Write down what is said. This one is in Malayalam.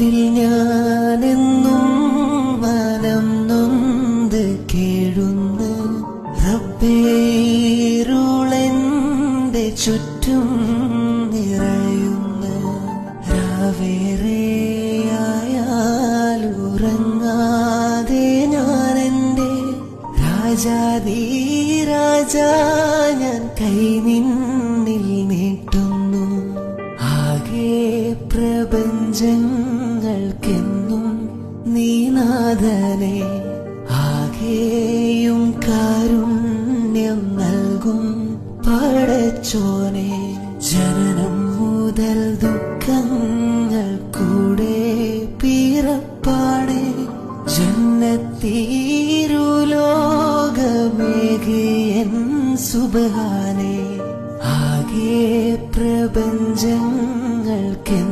രാവിൽ ഞാനെന്നും മനം നൊന്ത് കേഴുന്നു റബ്ബേരുളെന്റെ ചുറ്റും നിറയുന്നു. രാവേറെയായാലുറങ്ങാതെ ഞാനെന്റെ രാജാ ഞാൻ കൈ നിന്നിൽ നീട്ടുന്നു. ആകെ പ്രപഞ്ചങ്ങൾക്കെന്നും നീനാഥനെ, ആകെയും കാരുണ്യം നൽകും പടച്ചോനെ. ജനനം മുതൽ ദുഃഖങ്ങൾ കൂടെ പിറപ്പാടെ ജന്നത്തീരുലോകമേകിയൻ സുബ്ഹാനേ. ആകെ പ്രപഞ്ചങ്ങൾക്കെന്നും